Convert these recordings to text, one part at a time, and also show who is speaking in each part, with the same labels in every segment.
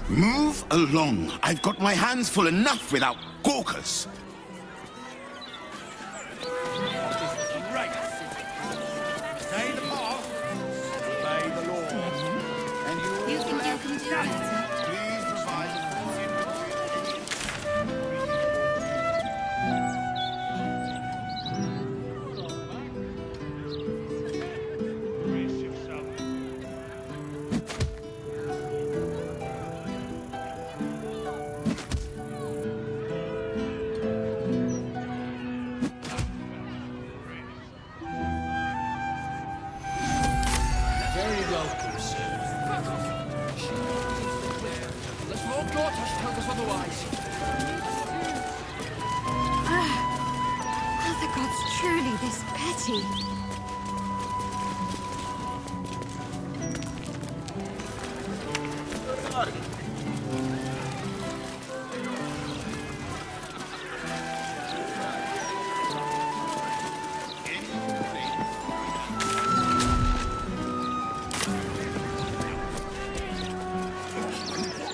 Speaker 1: Move along. I've got my hands full enough without gawkers.
Speaker 2: Right. Stay the path. Obey the law. And you
Speaker 3: think you can do better?
Speaker 1: Please provide.
Speaker 2: Brace yourself.
Speaker 4: Very welcome, sir. Let's Lord Gortash tells us otherwise.
Speaker 3: Are the gods truly this petty?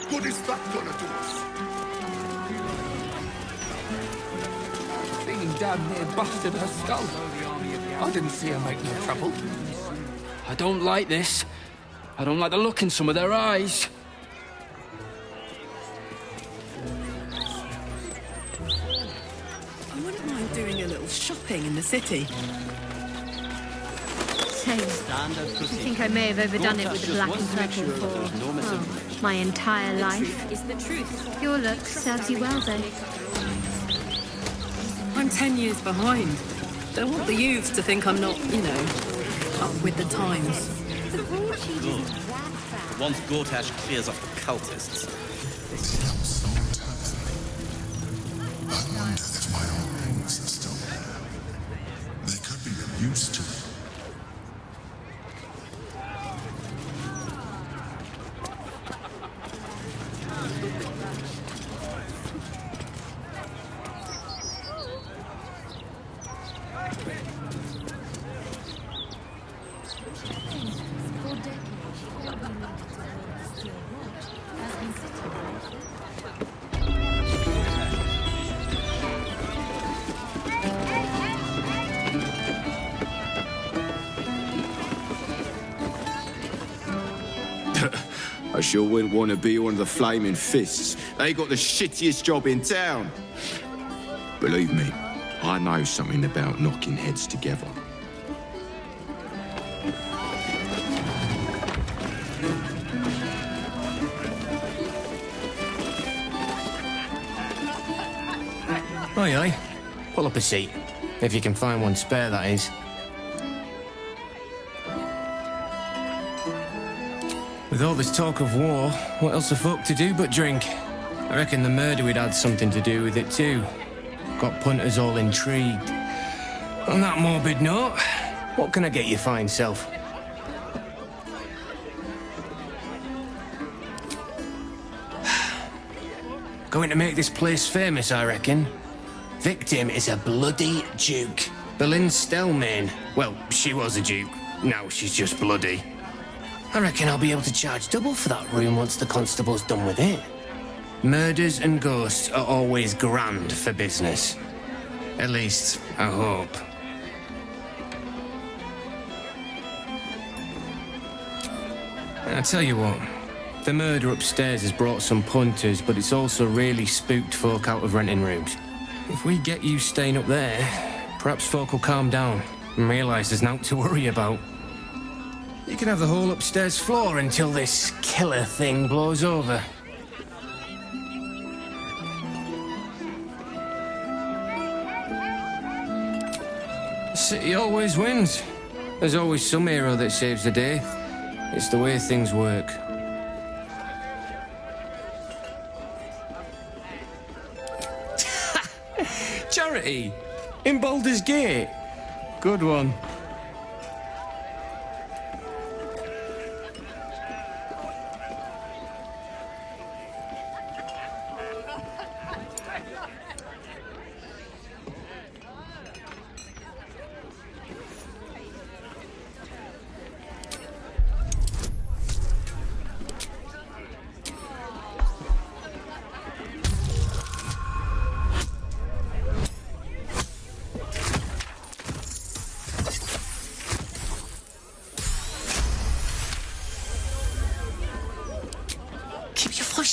Speaker 1: What is that gonna do us?
Speaker 4: Thing damn near busted her skull. I didn't see her make no trouble. I don't like this. I don't like the look in some of their eyes.
Speaker 5: I wouldn't mind doing a little shopping in the city.
Speaker 3: Same. I think I may have overdone it with the black and purple for my entire life.
Speaker 5: Is the truth.
Speaker 3: Your look serves you well, though.
Speaker 5: I'm 10 years behind. Don't want the youths to think I'm not, you know, up with the times.
Speaker 6: Once Gortash clears off the cultists.
Speaker 7: I wonder if my old rings are still there. They could be of use to me.
Speaker 8: I sure wouldn't want to be one of the Flaming Fists. They got the shittiest job in town. Believe me, I know something about knocking heads together.
Speaker 9: Aye, aye. Pull up a seat. If you can find one spare, that is. With all this talk of war, what else are folk to do but drink? I reckon the murder would had something to do with it too. Got punters all intrigued. On that morbid note, what can I get you fine self? Going to make this place famous, I reckon. Victim is a bloody duke. Boleyn Stelmane. Well, she was a duke. Now she's just bloody. I reckon I'll be able to charge double for that room once the constable's done with it. Murders and ghosts are always grand for business. At least, I hope. I tell you what, the murder upstairs has brought some punters, but it's also really spooked folk out of renting rooms. If we get you staying up there, perhaps folk will calm down and realise there's naught to worry about. You can have the whole upstairs floor until this killer thing blows over. The city always wins. There's always some hero that saves the day. It's the way things work. Charity! In Baldurs Gate! Good one.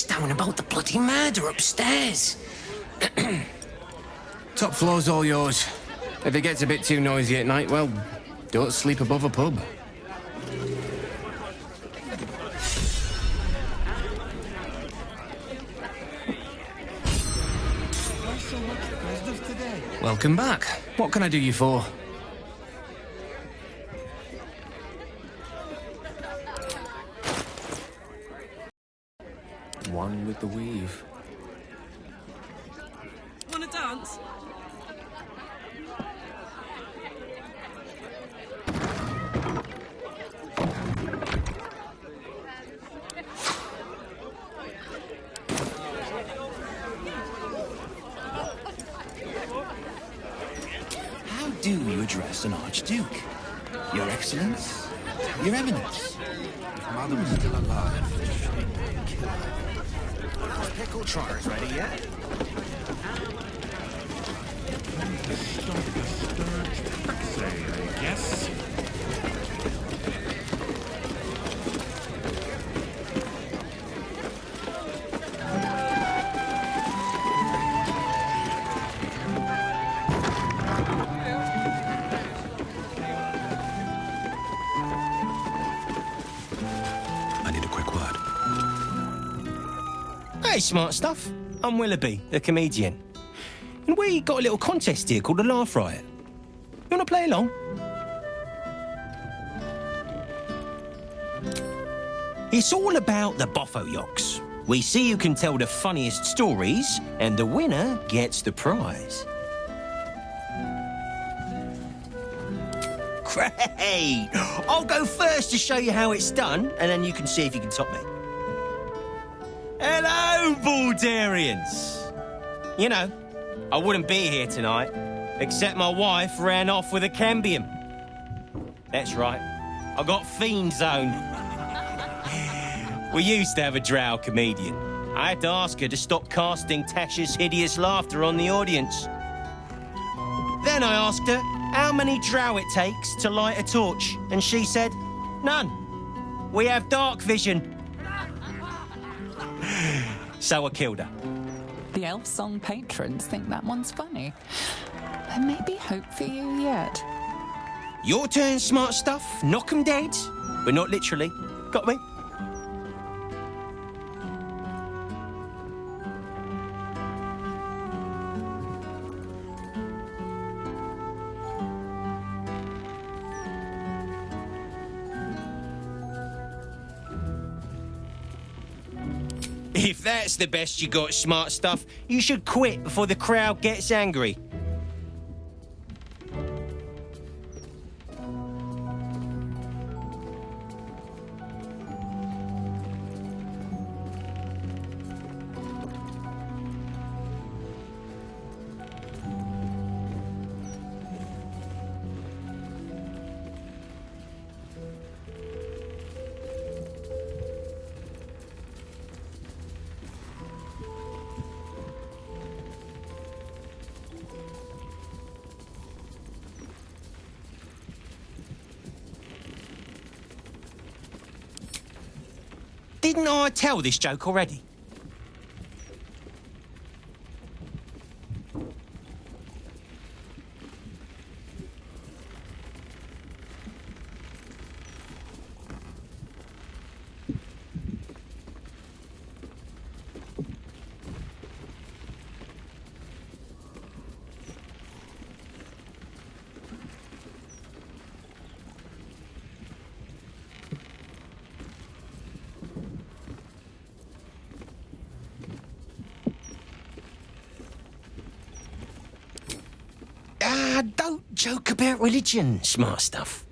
Speaker 9: Down about the bloody murder upstairs. Top floor's all yours. If it gets a bit too noisy at night, well, don't sleep above a pub. Welcome back. What can I do you for? One with the weave.
Speaker 5: Wanna dance?
Speaker 10: How do you address an archduke? Your Excellence? Your Eminence? If Mother was still alive, she'd kill her. Pickle trotters ready yet?
Speaker 2: I guess.
Speaker 10: I need a quick word.
Speaker 11: Hey, smart stuff. I'm Willoughby, the comedian. And we got a little contest here called the Laugh Riot. You want to play along? It's all about the Boffo-Yoks. We see who can tell the funniest stories, and the winner gets the prize. Great! I'll go first to show you how it's done, and then you can see if you can top me. Hello, Baldurians! You know, I wouldn't be here tonight, except my wife ran off with a cambium. That's right, I got fiend zone. We used to have a drow comedian. I had to ask her to stop casting Tasha's hideous laughter on the audience. Then I asked her how many drow it takes to light a torch, and she said, none. We have dark vision. So I killed her.
Speaker 12: The elf song patrons think that one's funny. There may be hope for you yet.
Speaker 11: Your turn, smart stuff. Knock 'em dead. But not literally. Got me? If that's the best you got, smart stuff, you should quit before the crowd gets angry. Didn't I tell this joke already? Don't joke about religion, smart stuff.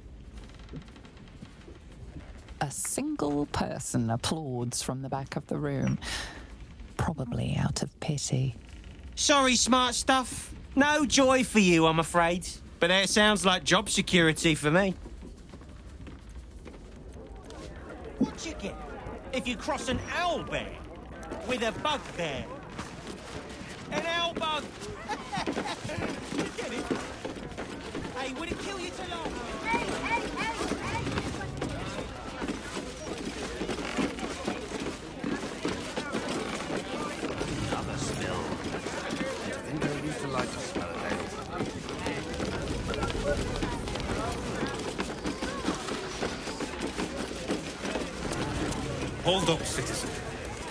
Speaker 12: A single person applauds from the back of the room, probably out of pity.
Speaker 11: Sorry, smart stuff. No joy for you, I'm afraid. But that sounds like job security for me. What you get if you cross an owl bear with a bugbear? An owl bug! You get it? Hey, would it kill you to laugh?
Speaker 10: Another spill. I think I used to like to smell it.
Speaker 2: Hold up, citizen.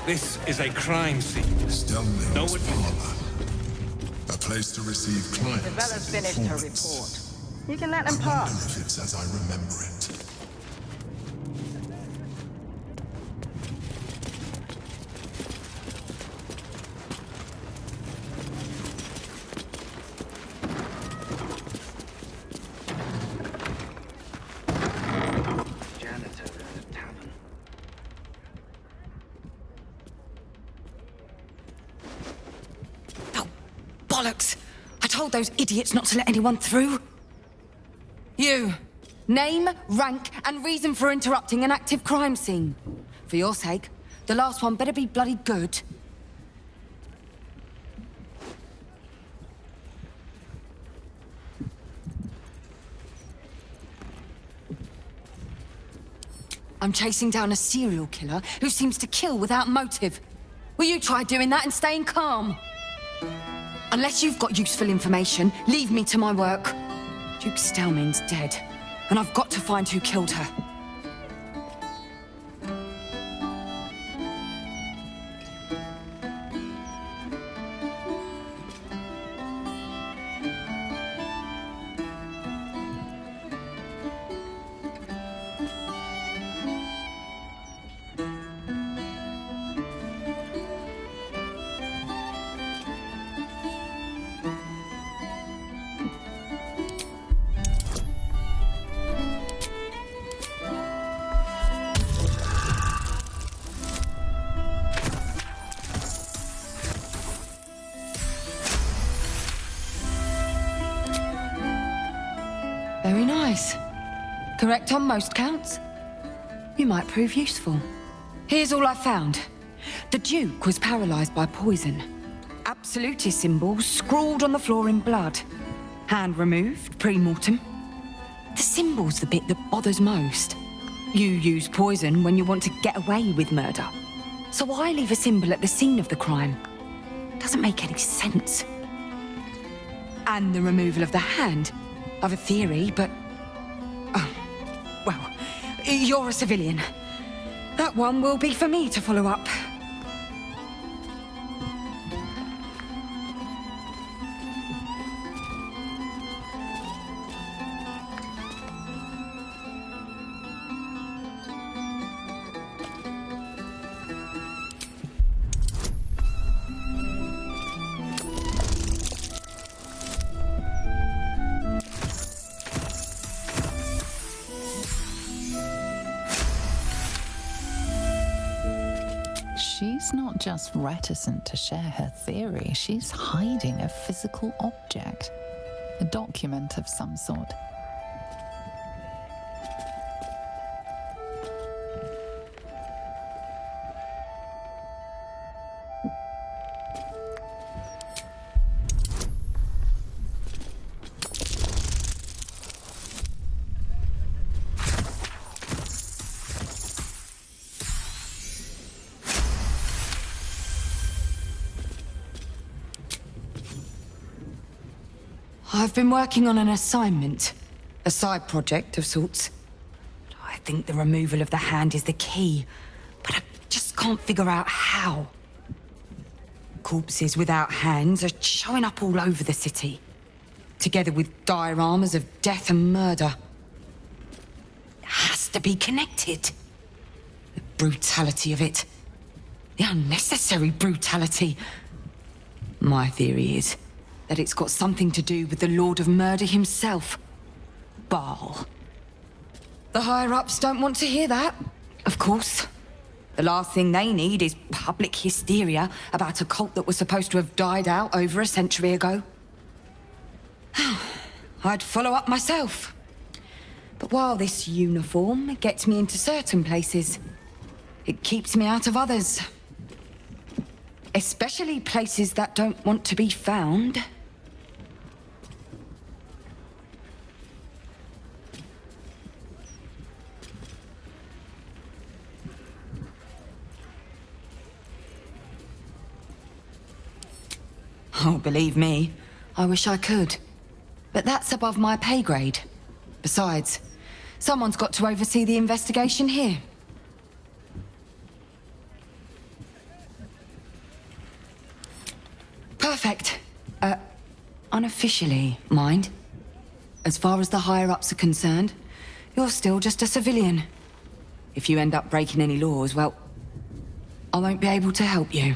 Speaker 2: This is a crime scene.
Speaker 7: Stelning's parlour. A place to receive clients.
Speaker 13: The fella's finished her report. You can let them pass.
Speaker 7: I wonder if it's as I remember it.
Speaker 10: Janitor at a tavern.
Speaker 14: Oh, bollocks! I told those idiots not to let anyone through. You. Name, rank, and reason for interrupting an active crime scene. For your sake, the last one better be bloody good. I'm chasing down a serial killer who seems to kill without motive. Will you try doing that and staying calm? Unless you've got useful information, leave me to my work. Duke Stelman's dead, and I've got to find who killed her. Very nice. Correct on most counts. You might prove useful. Here's all I found. The Duke was paralysed by poison. Absolutist symbols scrawled on the floor in blood. Hand removed, pre-mortem. The symbol's the bit that bothers most. You use poison when you want to get away with murder. So why leave a symbol at the scene of the crime? Doesn't make any sense. And the removal of the hand. I've a theory, but... Oh, well, you're a civilian. That one will be for me to follow up.
Speaker 12: She's not just reticent to share her theory, she's hiding a physical object, a document of some sort.
Speaker 14: I've been working on an assignment. A side project of sorts. I think the removal of the hand is the key, but I just can't figure out how. Corpses without hands are showing up all over the city, together with dioramas of death and murder. It has to be connected. The brutality of it. The unnecessary brutality. My theory is that it's got something to do with the Lord of Murder himself, Baal. The higher-ups don't want to hear that, of course. The last thing they need is public hysteria about a cult that was supposed to have died out over a century ago. I'd follow up myself. But while this uniform gets me into certain places, it keeps me out of others. Especially places that don't want to be found. Oh, believe me, I wish I could. But that's above my pay grade. Besides, someone's got to oversee the investigation here. Perfect. Unofficially, mind. As far as the higher-ups are concerned, you're still just a civilian. If you end up breaking any laws, well, I won't be able to help you.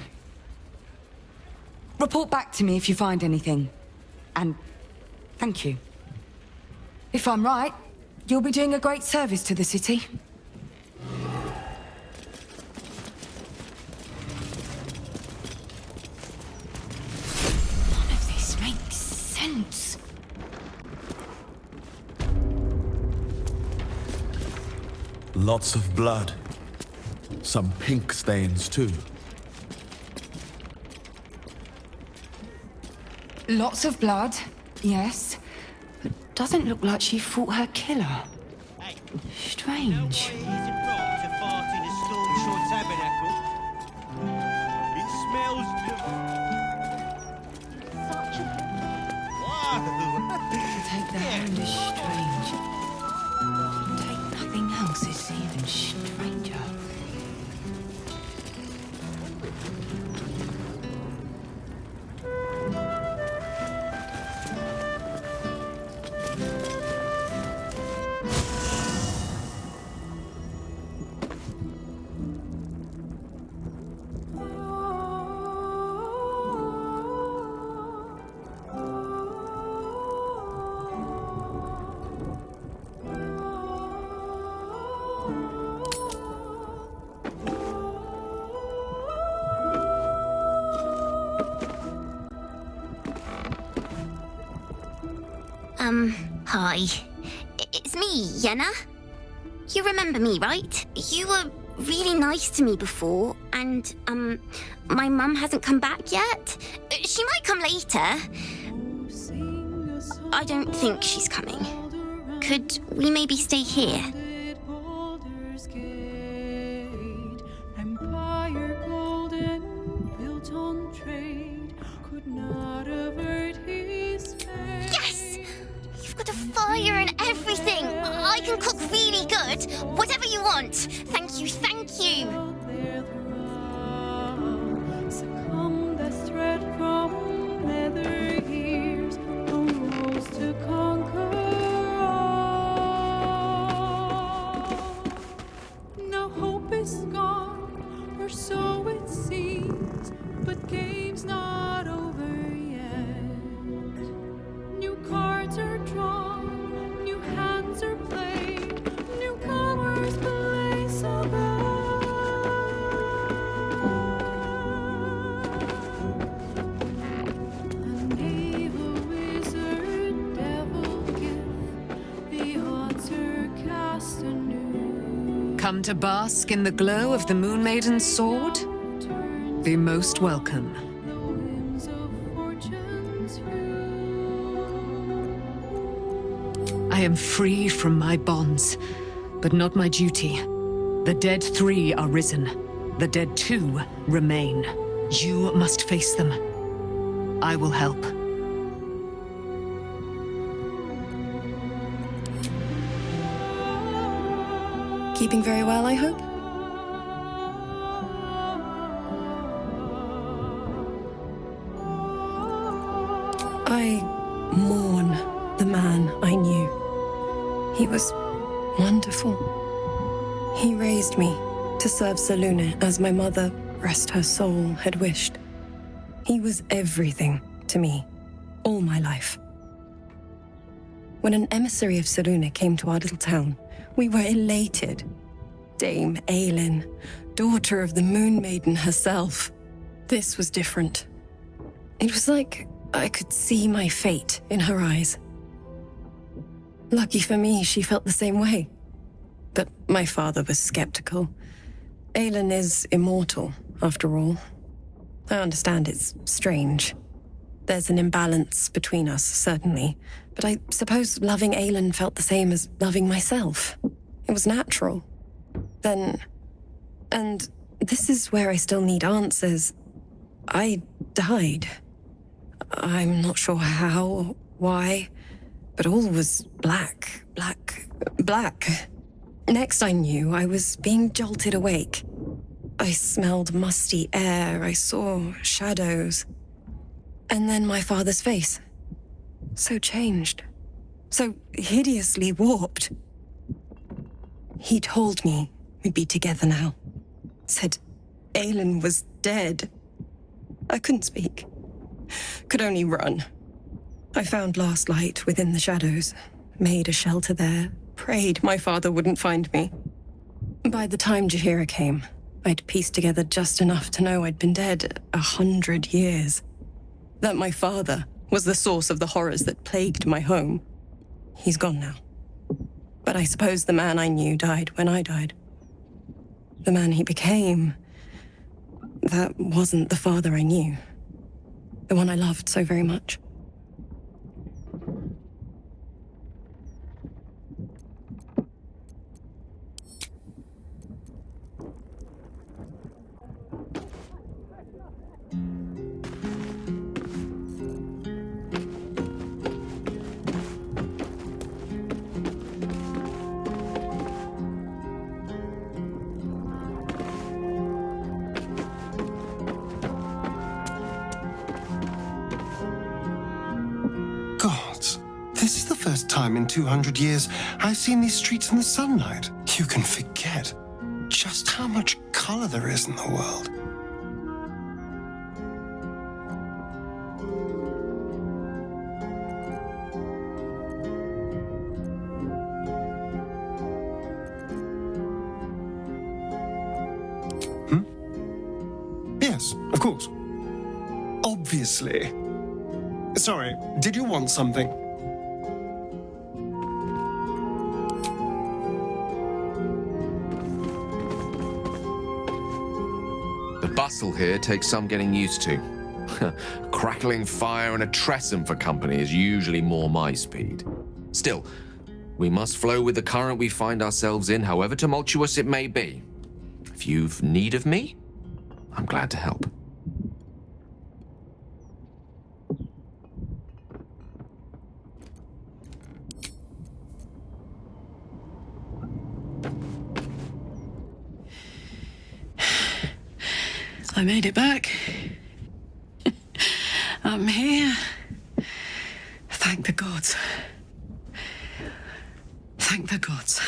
Speaker 14: Report back to me if you find anything. And thank you. If I'm right, you'll be doing a great service to the city. None of this makes sense.
Speaker 15: Lots of blood. Some pink stains, too.
Speaker 14: Lots of blood, yes. But doesn't look like she fought her killer. Strange. Take the hand as strange. Take nothing else as even stranger.
Speaker 16: Hi. It's me, Yenna. You remember me, right? You were really nice to me before, and, my mum hasn't come back yet. She might come later. I don't think she's coming. Could we maybe stay here?
Speaker 17: Baldurs Gate, empire golden, built on trade, could not avert his fate.
Speaker 16: Yes! You've got a fire and everything. I can cook really good. Whatever you want. Thank you, thank you.
Speaker 17: Succumb as thread from nether years, arose to conquer all. Now hope is gone, or so it seems, but game's not over yet. New cards are drawn, new hands are played, newcomers place above. An evil wizard, devil gift, the odds are cast anew.
Speaker 14: Come to bask in the glow of the Moon Maiden's sword? Be most welcome. I am free from my bonds, but not my duty. The dead 3 are risen. The dead 2 remain. You must face them. I will help.
Speaker 18: Keeping very well, I hope? I mourn the man I knew. He was wonderful. He raised me to serve Selûne as my mother, rest her soul, had wished. He was everything to me, all my life. When an emissary of Selûne came to our little town, we were elated. Dame Aelin, daughter of the Moon Maiden herself. This was different. It was like I could see my fate in her eyes. Lucky for me, she felt the same way. But my father was skeptical. Aelin is immortal, after all. I understand it's strange. There's an imbalance between us, certainly. But I suppose loving Aelin felt the same as loving myself. It was natural. Then... and this is where I still need answers. I died. I'm not sure how or why, but all was black, black, black. Next I knew, I was being jolted awake. I smelled musty air, I saw shadows. And then my father's face. So changed. So hideously warped. He told me we'd be together now. Said Aelin was dead. I couldn't speak. Could only run. I found last light within the shadows, made a shelter there, prayed my father wouldn't find me. By the time Jahira came, I'd pieced together just enough to know I'd been dead 100 years. That my father was the source of the horrors that plagued my home. He's gone now. But I suppose the man I knew died when I died. The man he became, that wasn't the father I knew. The one I loved so very much.
Speaker 19: This is the first time in 200 years I've seen these streets in the sunlight. You can forget just how much color there is in the world. Yes, of course. Obviously. Sorry, did you want something?
Speaker 20: The bustle here takes some getting used to. Crackling fire and a tresson for company is usually more my speed. Still, we must flow with the current we find ourselves in, however tumultuous it may be. If you've need of me, I'm glad to help.
Speaker 5: I made it back. I'm here. Thank the gods. Thank the gods.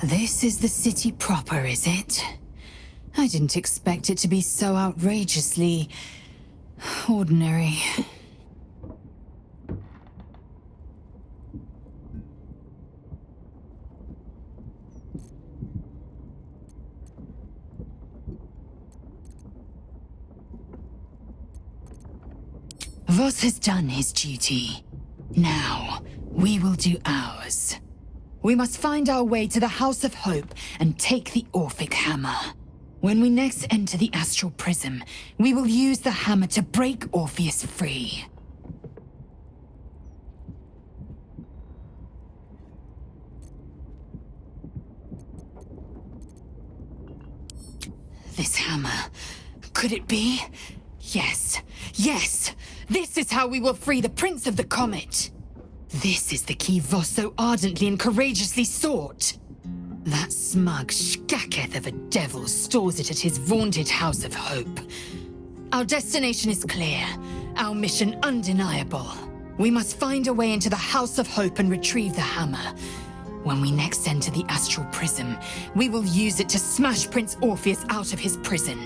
Speaker 14: This is the city proper, is it? I didn't expect it to be so outrageously ordinary. Voss has done his duty. Now, we will do ours. We must find our way to the House of Hope and take the Orphic Hammer. When we next enter the Astral Prism, we will use the hammer to break Orpheus free. this hammer. Could it be? Yes. Yes! This is how we will free the Prince of the Comet! This is the key Voss so ardently and courageously sought. That smug shkaketh of a devil stores it at his vaunted House of Hope. Our destination is clear, our mission undeniable. We must find a way into the House of Hope and retrieve the hammer. When we next enter the Astral Prism, we will use it to smash Prince Orpheus out of his prison.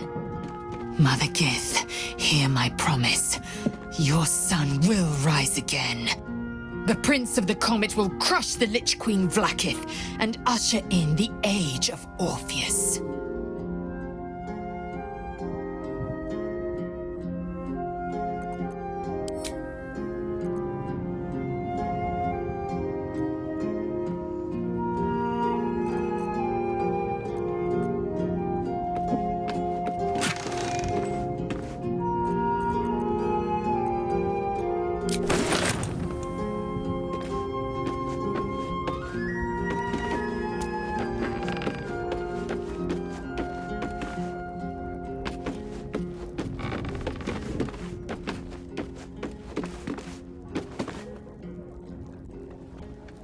Speaker 14: Mother Gith, hear my promise. Your son will rise again. The Prince of the Comet will crush the Lich Queen Vlaakith and usher in the Age of Orpheus.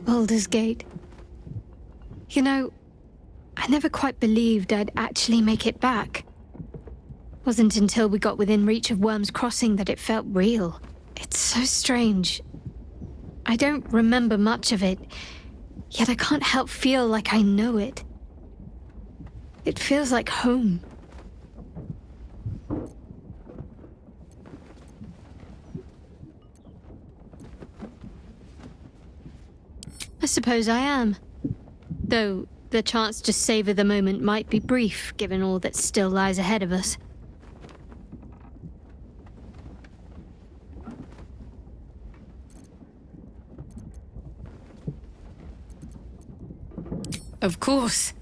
Speaker 3: Baldurs Gate. You know, I never quite believed I'd actually make it back. Wasn't until we got within reach of Worm's Crossing that it felt real. It's so strange. I don't remember much of it, yet I can't help feel like I know it. It feels like home. I suppose I am. Though the chance to savor the moment might be brief, given all that still lies ahead of us. Of course.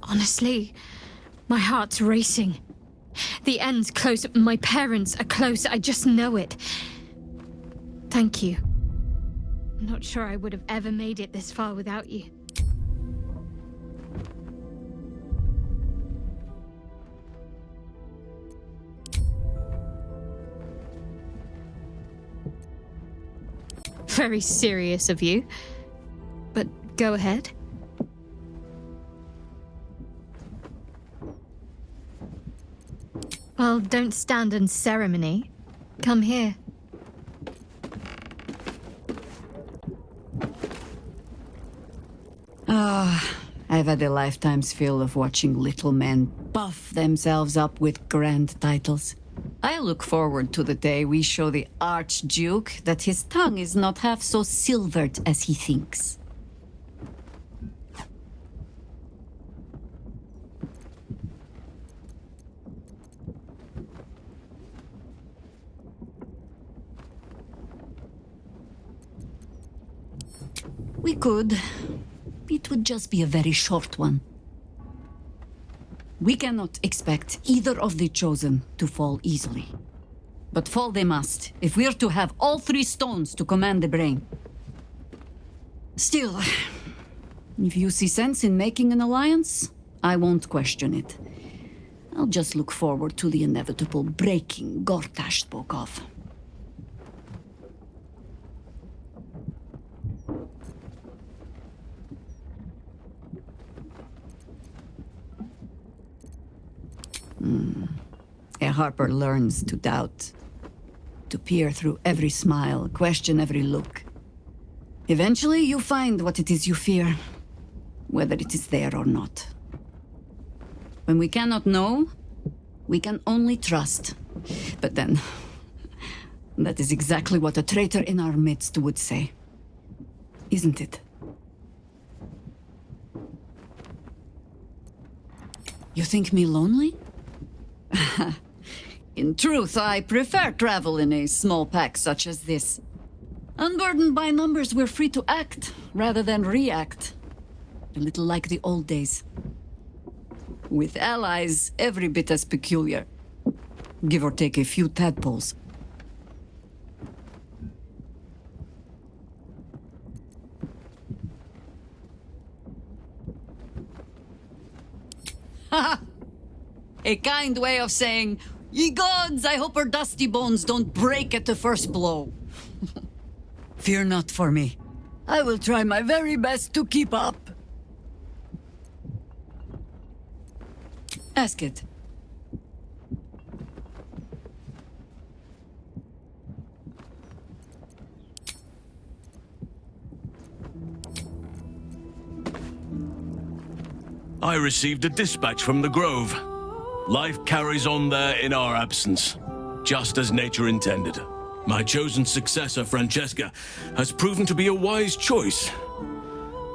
Speaker 3: Honestly, my heart's racing. The end's close, my parents are close, I just know it. Thank you. I'm not sure I would have ever made it this far without you. Very serious of you, but go ahead. Well, don't stand in ceremony. Come here.
Speaker 21: I've had a lifetime's fill of watching little men puff themselves up with grand titles. I look forward to the day we show the Archduke that his tongue is not half so silvered as he thinks. We could. It would just be a very short one. We cannot expect either of the chosen to fall easily. But fall they must, if we're to have all three stones to command the brain. Still, if you see sense in making an alliance, I won't question it. I'll just look forward to the inevitable breaking Gortash spoke of. A Harper learns to doubt, to peer through every smile, question every look. Eventually, you find what it is you fear, whether it is there or not. When we cannot know, we can only trust. But then, that is exactly what a traitor in our midst would say. Isn't it? You think me lonely? In truth, I prefer travel in a small pack such as this. Unburdened by numbers, we're free to act rather than react. A little like the old days. with allies every bit as peculiar. Give or take a few tadpoles. Ha! A kind way of saying, "Ye gods, I hope her dusty bones don't break at the first blow." Fear not for me. I will try my very best to keep up. Ask it.
Speaker 1: I received a dispatch from the Grove. Life carries on there in our absence, just as nature intended. My chosen successor, Francesca, has proven to be a wise choice.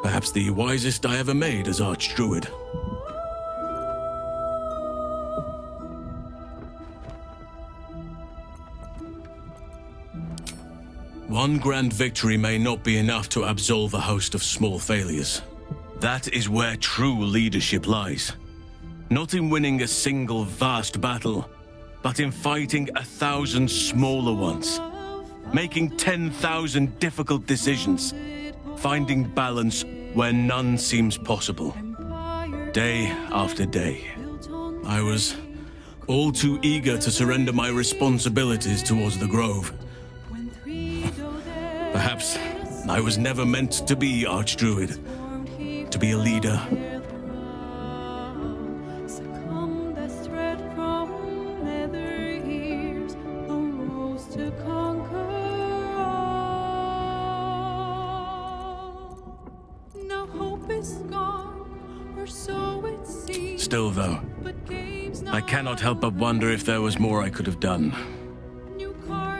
Speaker 1: Perhaps the wisest I ever made as Archdruid. One grand victory may not be enough to absolve a host of small failures. That is where true leadership lies. Not in winning a single vast battle, but in fighting 1,000 smaller ones. Making 10,000 difficult decisions. Finding balance where none seems possible. Day after day. I was all too eager to surrender my responsibilities towards the Grove. Perhaps I was never meant to be Archdruid. To be a leader. Still, though, I cannot help but wonder if there was more I could have done.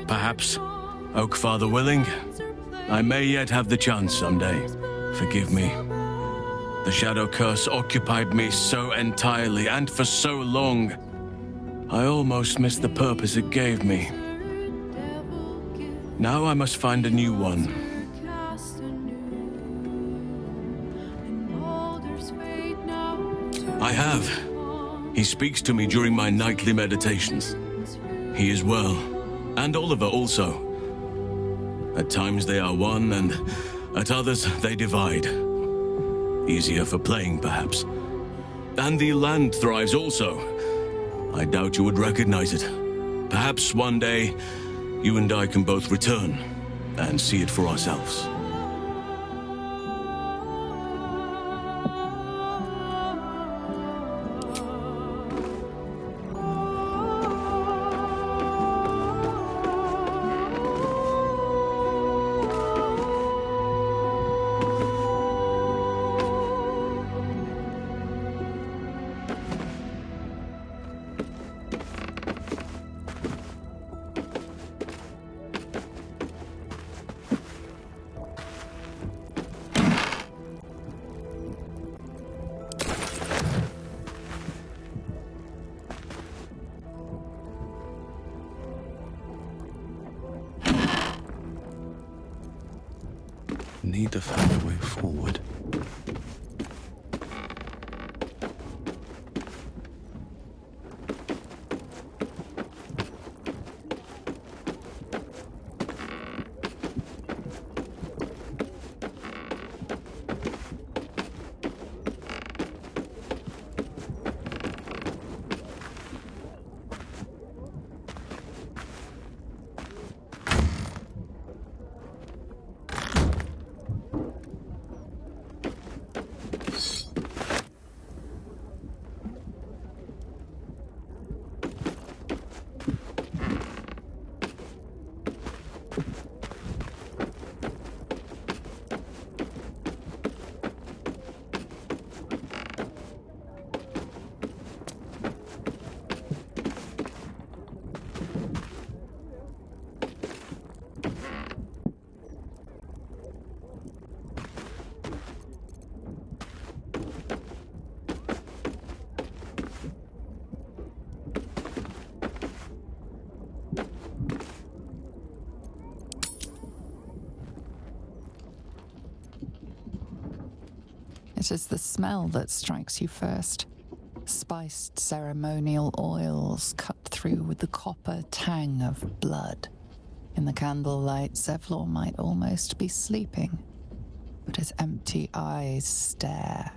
Speaker 1: Perhaps, Oakfather willing, I may yet have the chance someday. Forgive me. The Shadow Curse occupied me so entirely and for so long. I almost missed the purpose it gave me. Now I must find a new one. I have. He speaks to me during my nightly meditations. He is well, and Oliver also. At times they are one, and at others they divide. Easier for playing, perhaps. And the land thrives also. I doubt you would recognize it. Perhaps one day, you and I can both return and see it for ourselves.
Speaker 15: Need to find a way forward.
Speaker 12: It is the smell that strikes you first. Spiced ceremonial oils cut through with the copper tang of blood. In the candlelight, Zevlor might almost be sleeping, but his empty eyes stare,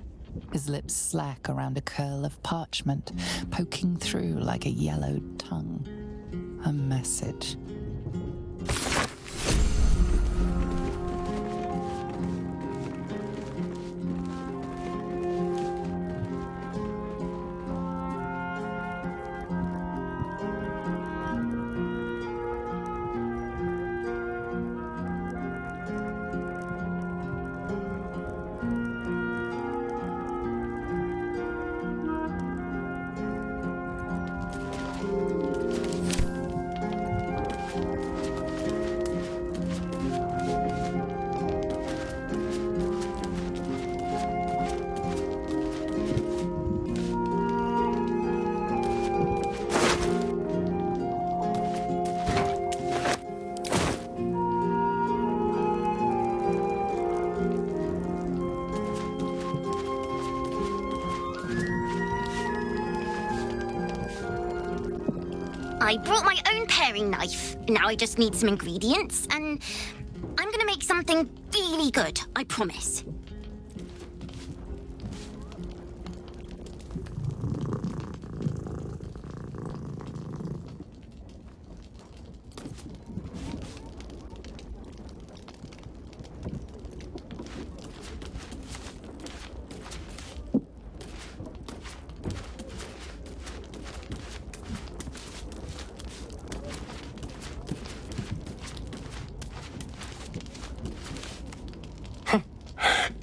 Speaker 12: his lips slack around a curl of parchment, poking through like a yellowed tongue. A message.
Speaker 16: I brought my own paring knife. Now I just need some ingredients, and I'm gonna make something really good, I promise.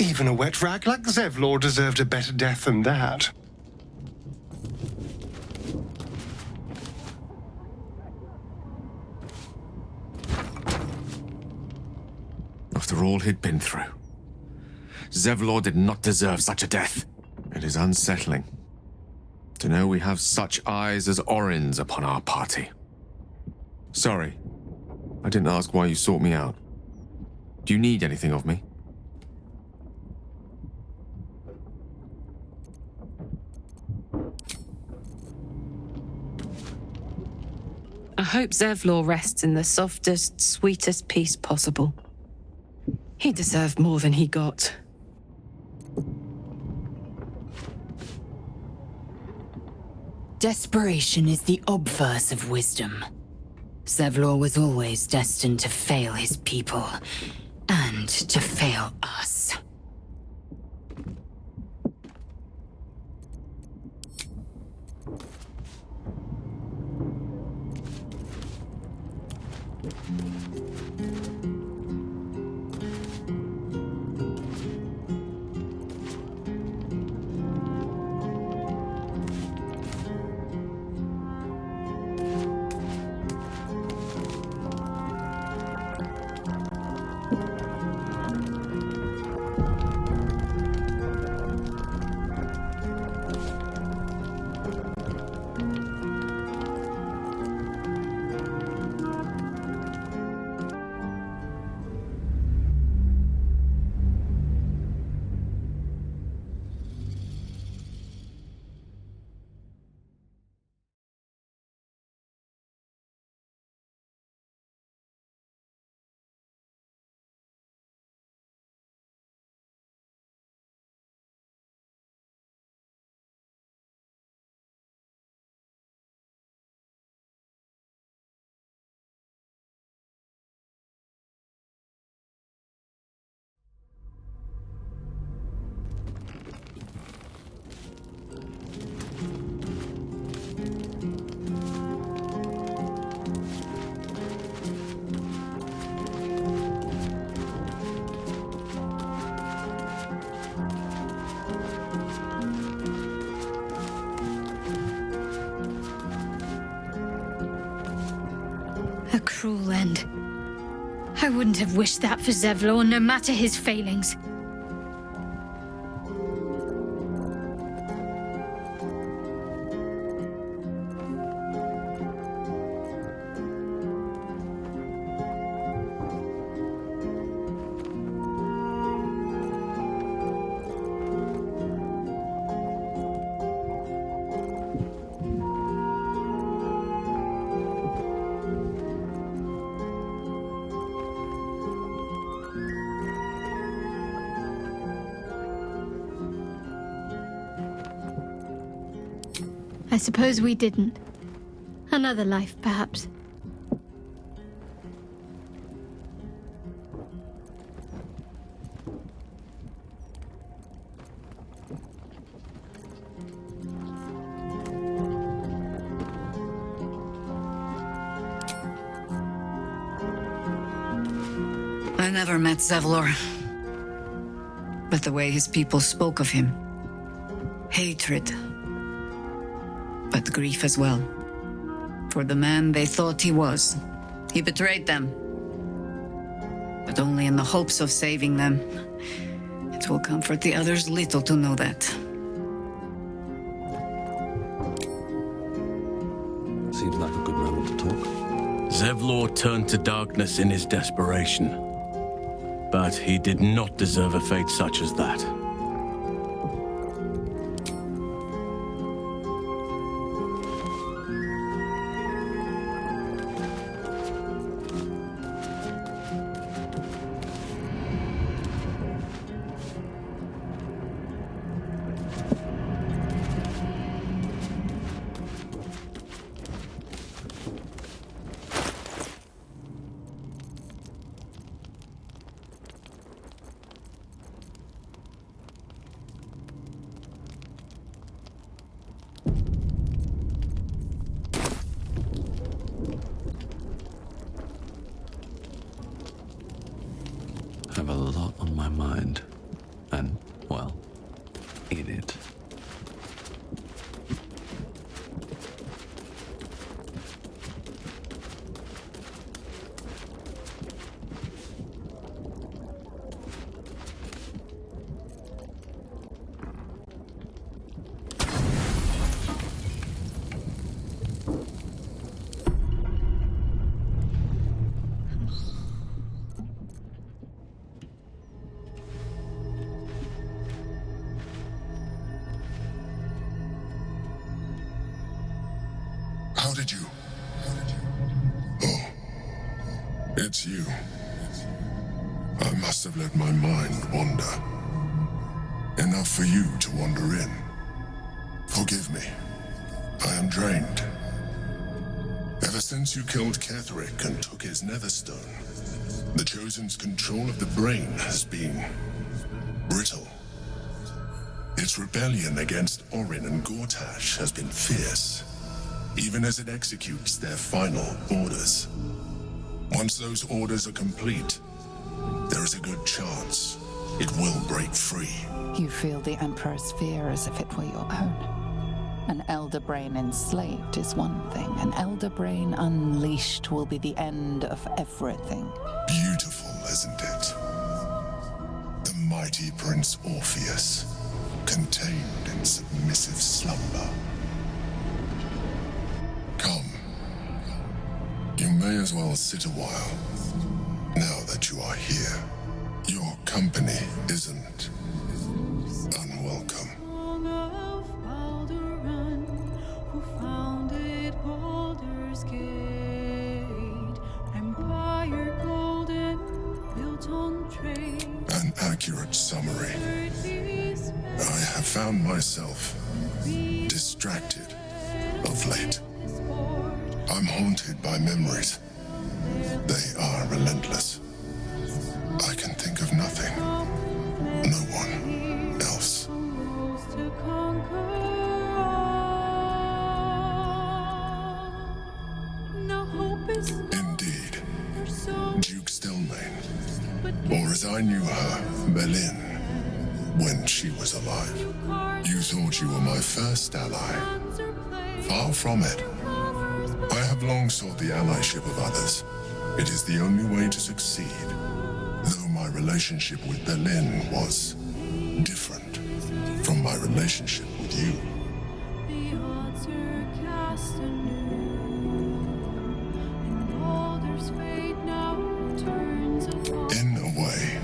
Speaker 19: Even a wet rag like Zevlor deserved a better death than that.
Speaker 20: After all he'd been through, Zevlor did not deserve such a death. It is unsettling to know we have such eyes as Orins upon our party. Sorry, I didn't ask why you sought me out. Do you need anything of me?
Speaker 5: I hope Zevlor rests in the softest, sweetest peace possible. He deserved more than he got.
Speaker 14: Desperation is the obverse of wisdom. Zevlor was always destined to fail his people, and to fail us.
Speaker 3: A cruel end. I wouldn't have wished that for Zevlor, no matter his failings. I suppose we didn't. Another life, perhaps.
Speaker 21: I never met Zevlor, but the way his people spoke of him, hatred, but grief as well. For the man they thought he was, he betrayed them, but only in the hopes of saving them. It will comfort the others little to know that.
Speaker 15: Seems like a good moment to talk.
Speaker 1: Zevlor turned to darkness in his desperation. But he did not deserve a fate such as that.
Speaker 15: I have a lot on my mind, and, well, in it.
Speaker 7: How did you? Oh, it's you. I must have let my mind wander. Enough for you to wander in. Forgive me. I am drained. Ever since you killed Ketheric and took his netherstone, the Chosen's control of the brain has been brittle. Its rebellion against Orin and Gortash has been fierce, even as it executes their final orders. Once those orders are complete, there is a good chance it will break free.
Speaker 12: You feel the Emperor's fear as if it were your own. An elder brain enslaved is one thing. An elder brain unleashed will be the end of everything.
Speaker 7: Beautiful, isn't it? The mighty Prince Orpheus, contained in submissive slumber. Come. You may as well sit a while, now that you are here. Your company isn't unwelcome.
Speaker 17: Baldur, who founded Baldurs Gate, empire golden, built on trade.
Speaker 7: An accurate summary. I have found myself distracted of late. I'm haunted by memories. They are relentless. I can think of nothing. No one else. Indeed. Duke Stillmain. Or as I knew her, Berlin, when she was alive. You thought you were my first ally. Far from it. I have long sought the allyship of others. It is the only way to succeed. Though my relationship with Berlin was different from my relationship with you.
Speaker 17: The odds are cast anew, and Baldur's fate now turns upon.
Speaker 7: In a way,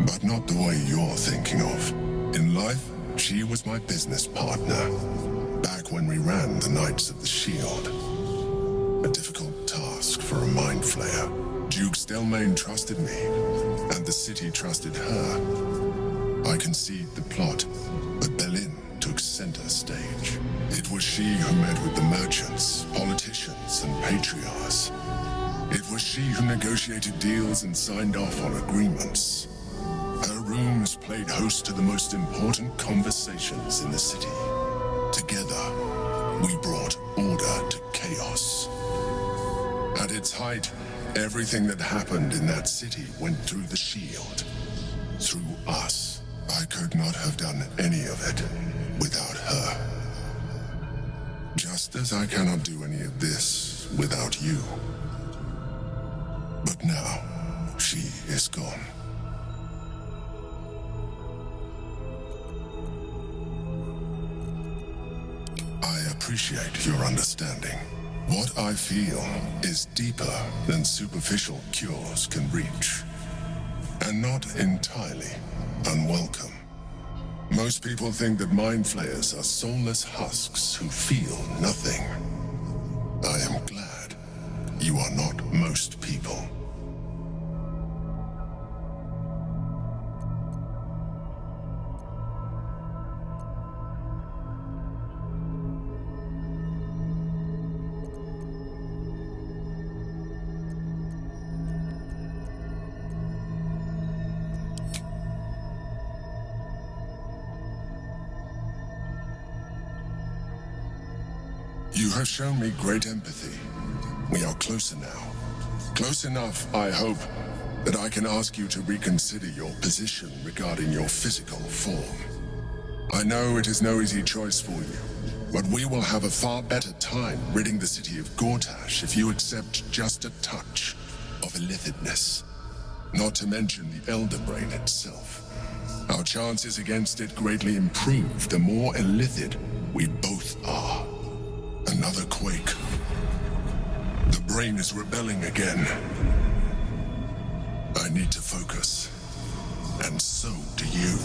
Speaker 7: but not the way you're thinking of. In life, she was my business partner, back when we ran the Knights of the Shield. A difficult task for a mind flayer. Duke Stillmain trusted me, and the city trusted her. I conceived the plot, but Berlin took center stage. It was she who met with the merchants, politicians, and patriarchs. It was she who negotiated deals and signed off on agreements. Her rooms played host to the most important conversations in the city. Together, we brought order to chaos. At its height, everything that happened in that city went through the shield. Through us. I could not have done any of it without her. Just as I cannot do any of this without you. But now, she is gone. I appreciate your understanding. What I feel is deeper than superficial cures can reach. And not entirely unwelcome. Most people think that mind flayers are soulless husks who feel nothing. I am glad you are not most people. You have shown me great empathy. We are closer now. Close enough, I hope, that I can ask you to reconsider your position regarding your physical form. I know it is no easy choice for you, but we will have a far better time ridding the city of Gortash if you accept just a touch of illithidness. Not to mention the Elder Brain itself. Our chances against it greatly improve the more illithid we both are. Another quake. The brain is rebelling again. I need to focus. And so do you.